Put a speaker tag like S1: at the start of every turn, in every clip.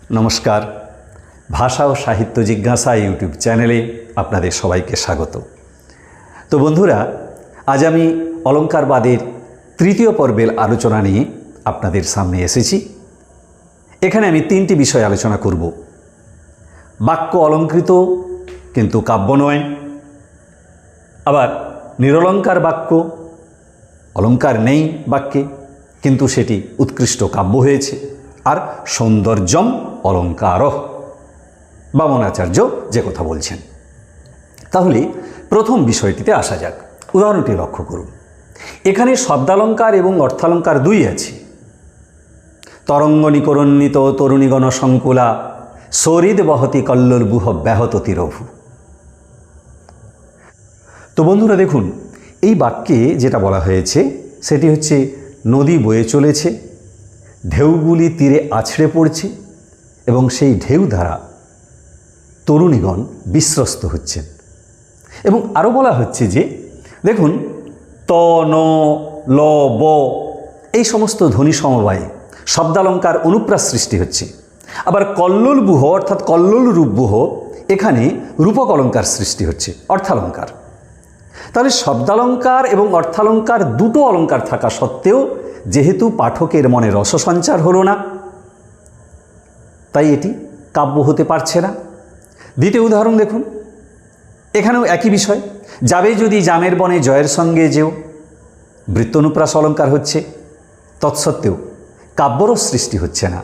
S1: নমস্কার, ভাষা ও সাহিত্য জিজ্ঞাসা ইউটিউব চ্যানেলে আপনাদের সবাইকে স্বাগত। তো বন্ধুরা, আজ আমি অলঙ্কারবাদের তৃতীয় পর্বের আলোচনা নিয়ে আপনাদের সামনে এসেছি। এখানে আমি তিনটি বিষয় আলোচনা করব। বাক্য অলঙ্কৃত কিন্তু কাব্য নয়, আবার নিরলঙ্কার বাক্য, অলঙ্কার নেই বাক্যে কিন্তু সেটি উৎকৃষ্ট কাব্য হয়েছে, আর সৌন্দর্যম অলঙ্কারঃ, বামনাচার্য যে কথা বলছেন। তাহলে প্রথম বিষয়টিতে আসা যাক। উদাহরণটি লক্ষ্য করুন। এখানে শব্দালঙ্কার এবং অর্থালঙ্কার দুই আছে। তরঙ্গ নিকরণ্যিত তরুণীগণ সংকুলা সরিদ বহতি কল্লোলবুহ ব্যাহত তিরভু। তো বন্ধুরা দেখুন, এই বাক্যে যেটা বলা হয়েছে সেটি হচ্ছে নদী বয়ে চলেছে, ঢেউগুলি তীরে আছড়ে পড়ছে এবং সেই ঢেউ দ্বারা তরুণীগণ বিস্রস্ত হচ্ছেন। এবং আরও বলা হচ্ছে যে দেখুন, ত, ন, ল, ব এই সমস্ত ধ্বনি সমবায়ে শব্দালঙ্কার অনুপ্রাস সৃষ্টি হচ্ছে। আবার কল্লোলবুহ অর্থাৎ কল্লোল রূপবুহ, এখানে রূপক অলঙ্কার সৃষ্টি হচ্ছে, অর্থালঙ্কার। তাহলে শব্দালঙ্কার এবং অর্থালঙ্কার দুটো অলঙ্কার থাকা সত্ত্বেও যেহেতু পাঠকের মনে রসসঞ্চার হলো না, তাই এটি কাব্য হতে পারছে না। দ্বিতীয় উদাহরণ দেখুন, এখানেও একই বিষয়। যাবে যদি জামের বনে জয়ের সঙ্গে যেও, বৃত্তনুপ্রাস অলঙ্কার হচ্ছে, তৎসত্ত্বেও কাব্যরস সৃষ্টি হচ্ছে না,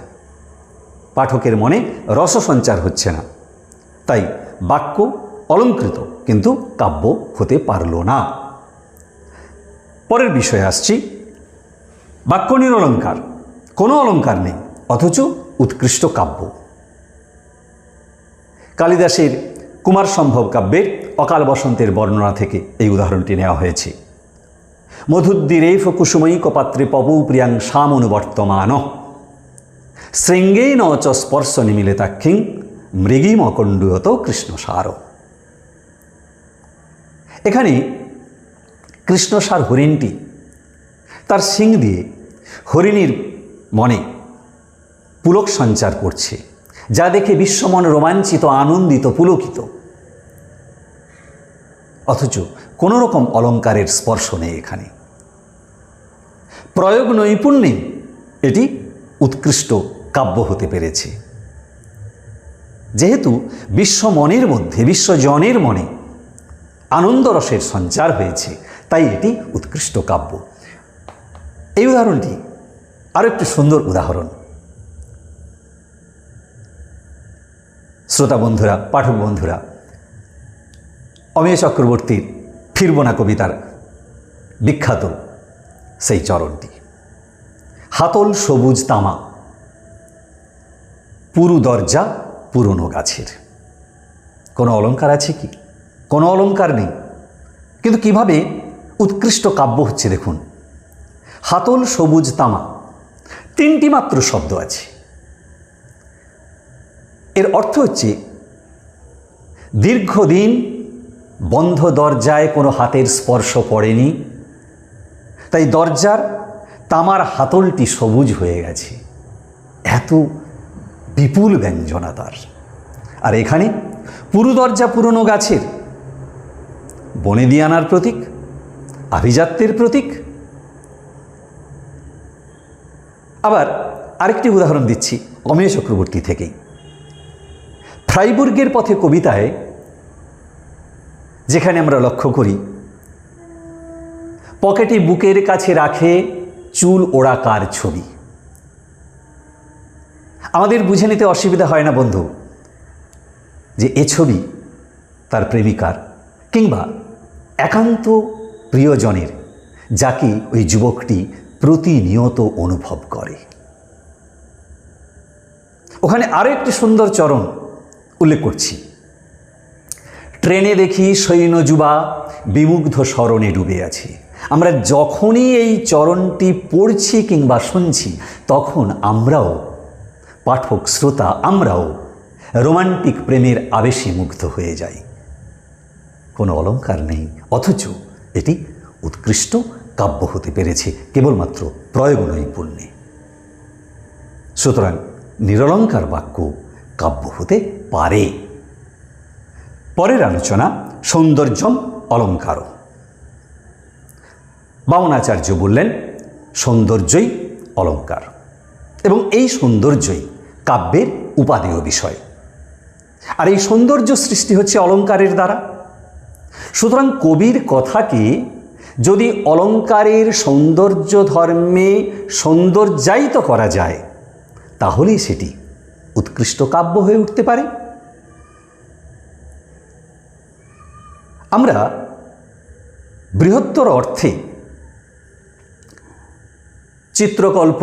S1: পাঠকের মনে রসসঞ্চার হচ্ছে না, তাই বাক্য অলঙ্কৃত কিন্তু কাব্য হতে পারল না। পরের বিষয়ে আসছি। বাক্য নিরলঙ্কার, কোনো অলঙ্কার নেই অথচ উৎকৃষ্ট কাব্য। কালিদাসের কুমার সম্ভব কাব্যের অকাল বসন্তের বর্ণনা থেকে এই উদাহরণটি নেওয়া হয়েছে। মধুদ্দিরেফ কুসুমৈক পাত্রে পবু প্রিয়াং সামনুবর্তমান শৃঙ্গেন চ স্পর্শ নিমিলিতাক্ষিং মৃগীম অকণ্ডুয়ত কৃষ্ণসার। এখানে কৃষ্ণসার হরিণটি তার শিং দিয়ে হরিণীর মনে পুলক সঞ্চার করছে, যা দেখে বিশ্বমন রোমাঞ্চিত, আনন্দিত, পুলকিত। অথচ কোনো রকম অলঙ্কারের স্পর্শ নেই এখানে। প্রয়োগ নৈপুণ্যে এটি উৎকৃষ্ট কাব্য হতে পেরেছে। যেহেতু বিশ্বমনের মধ্যে, বিশ্বজনের মনে আনন্দরসের সঞ্চার হয়েছে, তাই এটি উৎকৃষ্ট কাব্য। এই উদাহরণটি আরও একটি সুন্দর উদাহরণ। শ্রোতা বন্ধুরা, পাঠক বন্ধুরা, অমেয় চক্রবর্তীর ফিরব না কবিতার বিখ্যাত সেই চরণটি। হাতল সবুজ তামা, পুরু দরজা পুরনো গাছের। কোনো অলঙ্কার আছে কি? কোনো অলঙ্কার নেই, কিন্তু কিভাবে উৎকৃষ্ট কাব্য হচ্ছে দেখুন। হাতল সবুজ তামা, তিনটি মাত্র শব্দ আছে। এর অর্থ হচ্ছে দীর্ঘদিন বন্ধ দরজায় কোনো হাতের স্পর্শ পড়েনি, তাই দরজার তামার হাতলটি সবুজ হয়ে গেছে। এত বিপুল ব্যঞ্জনা তার। আর এখানে পুরু দরজা পুরনো গাছের, বনে দিয়ে আনার প্রতীক, আভিজাত্যের প্রতীক। আবার আরেকটি উদাহরণ দিচ্ছি অমেয় চক্রবর্তী থেকেই। ফ্রাইবুর্গের পথে কবিতায় যেখানে আমরা লক্ষ্য করি, পকেটে বুকের কাছে রাখে চুল ওড়াকার ছবি। আমাদের বুঝে নিতে অসুবিধা হয় না বন্ধু যে এ ছবি তার প্রেমিকার কিংবা একান্ত প্রিয়জনের, যাকে ওই যুবকটি প্রতিনিয়ত অনুভব করে। ওখানে আরও একটি সুন্দর চরণ উল্লেখ করছি। ট্রেনে দেখি সৈন্য যুবা বিমুগ্ধ স্মরণে ডুবে আছে। আমরা যখনই এই চরণটি পড়ছি কিংবা শুনছি, তখন আমরাও, পাঠক শ্রোতা, আমরাও রোমান্টিক প্রেমের আবেশে মুগ্ধ হয়ে যাই। কোনো অলঙ্কার নেই অথচ এটি উৎকৃষ্ট কাব্য হতে পেরেছে কেবলমাত্র প্রয়োগ নৈপুণ্যে। সুতরাং নিরলঙ্কার বাক্য কাব্য হতে পারে। পরের আলোচনা সৌন্দর্যম অলঙ্কার। বামনাচার্য বললেন সৌন্দর্যই অলঙ্কার, এবং এই সৌন্দর্যই কাব্যের উপাদেয় বিষয়। আর এই সৌন্দর্য সৃষ্টি হচ্ছে অলঙ্কারের দ্বারা। সুতরাং কবির কথাকে যদি অলঙ্কারের সৌন্দর্য ধর্মে সৌন্দর্যায়িত করা যায়, তাহলেই সেটি উৎকৃষ্ট কাব্য হয়ে উঠতে পারে। আমরা বৃহত্তর অর্থে চিত্রকল্প,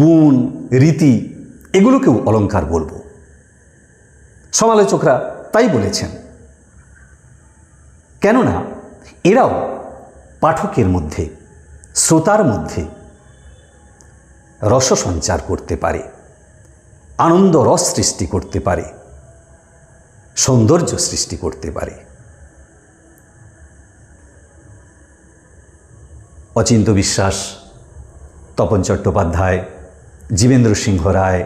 S1: গুণ, রীতি এগুলোকেও অলঙ্কার বলবো। সমালোচকরা তাই বলেছেন, কেননা এরাও পাঠকের মধ্যে, শ্রোতার মধ্যে রস সঞ্চার করতে পারে, আনন্দ রস সৃষ্টি করতে পারে, সৌন্দর্য সৃষ্টি করতে পারে। অচিন্ত বিশ্বাস, তপন চট্টোপাধ্যায়, জীবেন্দ্র সিংহ রায়,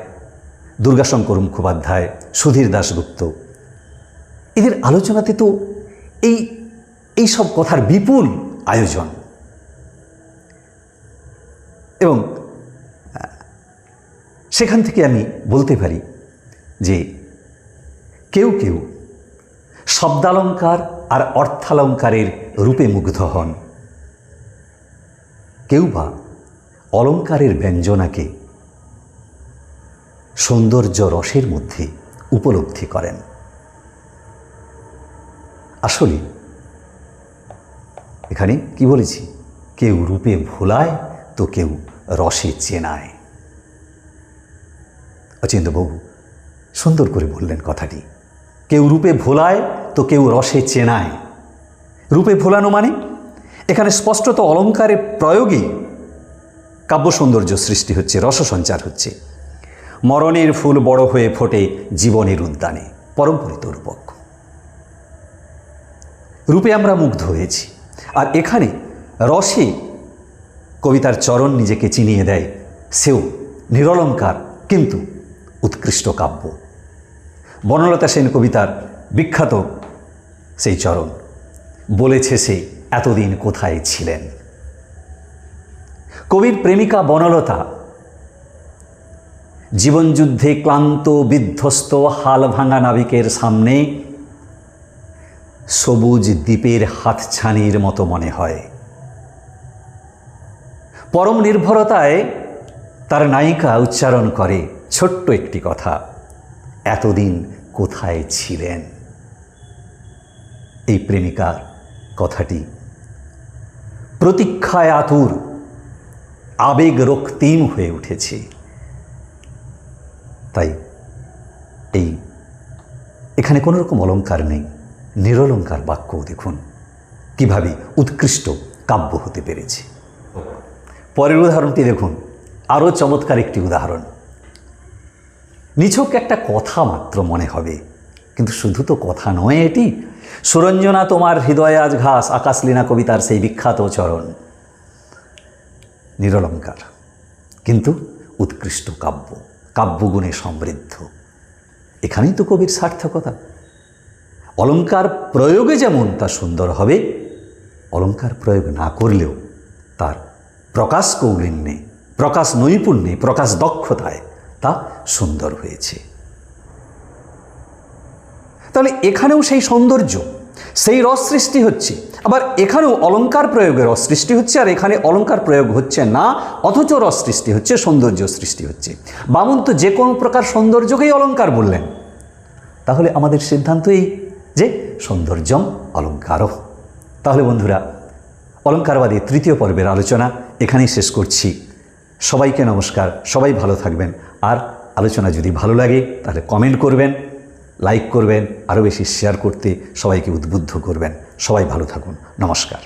S1: দুর্গাশঙ্কর মুখোপাধ্যায়, সুধীর দাশগুপ্ত, এদের আলোচনাতে তো এই সব কথার বিপুল আয়োজন। এবং সেখান থেকে আমি বলতে পারি যে কেউ কেউ শব্দালঙ্কার আর অর্থালঙ্কারের রূপে মুগ্ধ হন, কেউ বা অলঙ্কারের ব্যঞ্জনাকে সৌন্দর্য রসের মধ্যে উপলব্ধি করেন। আসলে এখানে কি বলেছি, কেউ রূপে ভোলায় তো কেউ রসে চেনায়। অচিন্তবাবু সুন্দর করে বললেন কথাটি, কেউ রূপে ভোলায় তো কেউ রসে চেনায়। রূপে ভোলানো মানে এখানে স্পষ্টত অলঙ্কারের প্রয়োগে কাব্য সৌন্দর্য সৃষ্টি হচ্ছে, রস সঞ্চার হচ্ছে। মরণের ফুল বড় হয়ে ফোটে জীবনের উদ্যানে, পরম্পরিত রূপক। রূপে আমরা মুগ্ধ হয়েছি, আর এখানে রসে কবিতার চরণ নিজেকে চিনিয়ে দেয়, সেও নিরলঙ্কার কিন্তু উৎকৃষ্ট কাব্য। বনলতা সেন কবিতার বিখ্যাত সেই চরণ, বলেছে সে এতদিন কোথায় ছিলেন। কবির প্রেমিকা বনলতা জীবনযুদ্ধে ক্লান্ত বিধ্বস্ত হাল ভাঙা নাবিকের সামনে সবুজ দ্বীপের হাতছানির মতো মনে হয়। পরম নির্ভরতায় তার নায়িকা উচ্চারণ করে ছোট্ট একটি কথা, এতদিন কোথায় ছিলেন। এই প্রেমিকার কথাটি প্রতীক্ষায় আতুর, আবেগ রক্তিম হয়ে উঠেছে। তাই এখানে কোনো রকম অলঙ্কার নেই, নিরলঙ্কার বাক্য দেখুন কিভাবে উৎকৃষ্ট কাব্য হতে পেরেছে। পরের উদাহরণটি দেখুন, আরও চমৎকার একটি উদাহরণ। নিছক একটা কথা মাত্র মনে হবে, কিন্তু শুধু তো কথা নয় এটি। সুরঞ্জনা তোমার হৃদয়ে আজ ঘাস, আকাশলীনা কবিতার সেই বিখ্যাত চরণ। নিরলঙ্কার কিন্তু উৎকৃষ্ট কাব্য, কাব্যগুণে সমৃদ্ধ। এখানেই তো কবির সার্থকতা। অলঙ্কার প্রয়োগে যেমন তা সুন্দর হবে, অলঙ্কার প্রয়োগ না করলেও তার প্রকাশ কৌলিন্যে, প্রকাশ নৈপুণ্যে, প্রকাশ দক্ষতায় তা সুন্দর হয়েছে। তাহলে এখানেও সেই সৌন্দর্য, সেই রস সৃষ্টি হচ্ছে, আবার এখানেও অলঙ্কার প্রয়োগে রস সৃষ্টি হচ্ছে, আর এখানে অলঙ্কার প্রয়োগ হচ্ছে না, অথচ রস সৃষ্টি হচ্ছে, সৌন্দর্য সৃষ্টি হচ্ছে। বামন তো যে কোনো প্রকার সৌন্দর্যকেই অলঙ্কার বললেন। তাহলে আমাদের সিদ্ধান্ত এই যে সৌন্দর্যম অলঙ্কারও। তাহলে বন্ধুরা, অলঙ্কারবাদী তৃতীয় পর্বের আলোচনা এখানেই শেষ করছি। সবাইকে নমস্কার, সবাই ভালো থাকবেন। আর আলোচনা যদি ভালো লাগে তাহলে কমেন্ট করবেন, লাইক করবেন, আরও বেশি শেয়ার করতে সবাইকে উদ্বুদ্ধ করবেন। সবাই ভালো থাকুন, নমস্কার।